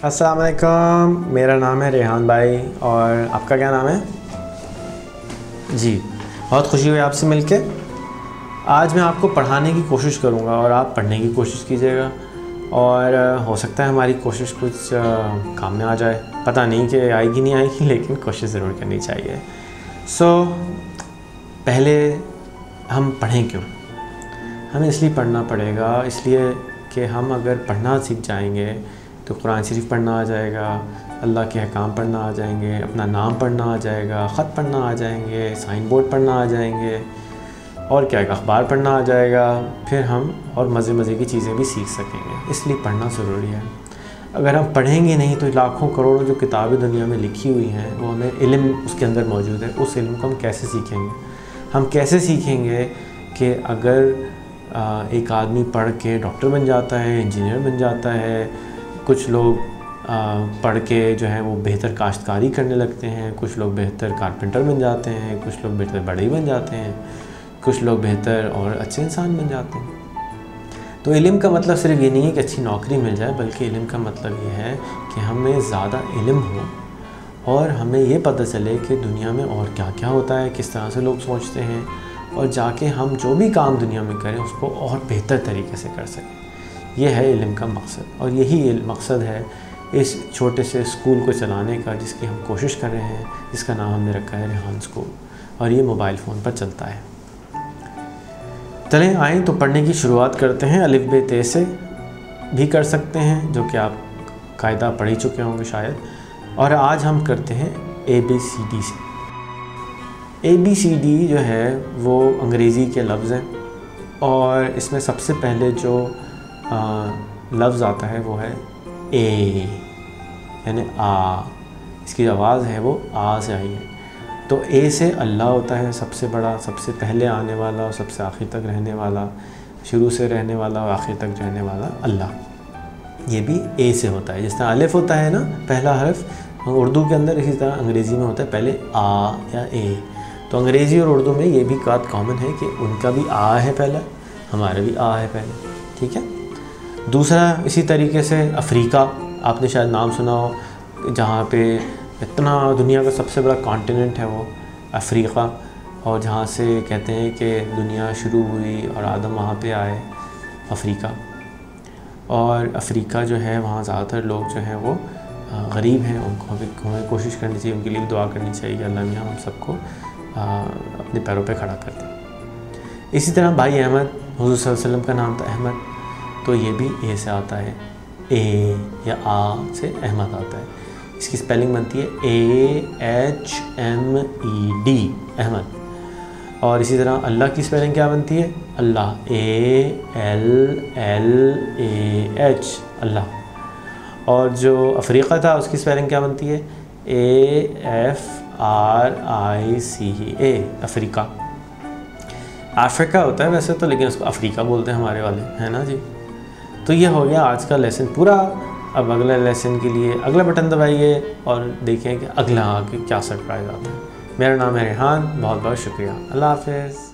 अस्सलाम वालेकुम, मेरा नाम है रेहान भाई और आपका क्या नाम है? जी, बहुत खुशी हुई आपसे मिलके। आज मैं आपको पढ़ाने की कोशिश करूँगा और आप पढ़ने की कोशिश कीजिएगा और हो सकता है हमारी कोशिश कुछ काम में आ जाए। पता नहीं कि आएगी नहीं आएगी, लेकिन कोशिश ज़रूर करनी चाहिए। पहले हम पढ़ें क्यों? हमें इसलिए पढ़ना पड़ेगा इसलिए कि हम अगर पढ़ना सीख जाएंगे तो कुरान शरीफ पढ़ना आ जाएगा, अल्लाह के अहकाम पढ़ना आ जाएंगे, अपना नाम पढ़ना आ जाएगा, ख़त पढ़ना आ जाएंगे, साइन बोर्ड पढ़ना आ जाएंगे और क्या अखबार पढ़ना आ जाएगा। फिर हम और मज़े की चीज़ें भी सीख सकेंगे। इसलिए पढ़ना ज़रूरी है। अगर हम पढ़ेंगे नहीं तो लाखों करोड़ों जो किताबें दुनिया में लिखी हुई हैं वो हमें इल्म उसके अंदर मौजूद है, उस इल्म को हम कैसे सीखेंगे? हम कैसे सीखेंगे कि अगर एक आदमी पढ़ के डॉक्टर बन जाता है, इंजीनियर बन जाता है, कुछ लोग पढ़ के जो है वो बेहतर काश्तकारी करने लगते हैं, कुछ लोग बेहतर कारपेंटर बन जाते हैं, कुछ लोग बेहतर बढ़ई बन जाते हैं, कुछ लोग बेहतर और अच्छे इंसान बन जाते हैं। तो इल्म का मतलब सिर्फ ये नहीं है कि अच्छी नौकरी मिल जाए, बल्कि इल्म का मतलब ये है कि हमें ज़्यादा इल्म हो और हमें ये पता चले कि दुनिया में और क्या क्या होता है, किस तरह से लोग सोचते हैं, और जाके हम जो भी काम दुनिया में करें उसको और बेहतर तरीके से कर सकें। ये है इल्म का मकसद, और यही मकसद है इस छोटे से स्कूल को चलाने का जिसकी हम कोशिश कर रहे हैं, जिसका नाम हमने रखा है रेहान स्कूल, और ये मोबाइल फ़ोन पर चलता है। चलें आएँ तो पढ़ने की शुरुआत करते हैं। अलिफ बे ते से भी कर सकते हैं, जो कि आप कायदा पढ़ ही चुके होंगे शायद, और आज हम करते हैं ABCD से। ABCD जो है वो अंग्रेज़ी के लफ्ज़ हैं और इसमें सबसे पहले जो लफ्ज़ आता है वो है ए, यानी आ। इसकी आवाज़ है वो आ से आई है। तो ए से अल्लाह होता है, सबसे बड़ा, सबसे पहले आने वाला और सबसे आखिर तक रहने वाला, शुरू से रहने वाला और आखिर तक रहने वाला अल्लाह। ये भी ए से होता है। जिस तरह अलिफ होता है ना पहला हर्फ उर्दू के अंदर, इसी तरह अंग्रेज़ी में होता है पहले आ या ए। तो अंग्रेज़ी और उर्दू में ये भी बात कॉमन है कि उनका भी आ है पहला, हमारा भी आ है पहले, ठीक है। दूसरा इसी तरीके से अफ्रीका, आपने शायद नाम सुना हो, जहाँ पे इतना दुनिया का सबसे बड़ा कॉन्टिनेंट है वो अफ्रीका, और जहाँ से कहते हैं कि दुनिया शुरू हुई और आदम वहाँ पे आए, अफ्रीका। और अफ्रीका जो है वहाँ ज़्यादातर लोग जो हैं वो गरीब हैं, उनको हमें कोशिश करनी चाहिए, उनके लिए भी दुआ करनी चाहिए अल्लाह मियाँ हम सबको अपने पैरों पे खड़ा कर दे। इसी तरह भाई अहमद, हुज़ूर सल्लल्लाहु अलैहि वसल्लम का नाम था अहमद, तो ये भी ए से आता है, ए या आ से अहमद आता है। इसकी स्पेलिंग बनती है AHMED, अहमद। और इसी तरह अल्लाह की स्पेलिंग क्या बनती है? अल्लाह, ALLAH, अल्लाह। और जो अफ्रीका था उसकी स्पेलिंग क्या बनती है? AFRICA, Africa. अफ्रीका होता है वैसे तो, लेकिन उसको अफ्रीका बोलते हैं हमारे वाले, है ना जी। तो ये हो गया आज का लेसन पूरा। अब अगले लेसन के लिए अगला बटन दबाइए और देखें कि अगला आगे क्या सरप्राइज़ आता है। मेरा नाम है रेहान, बहुत बहुत शुक्रिया, अल्लाह हाफ़िज़।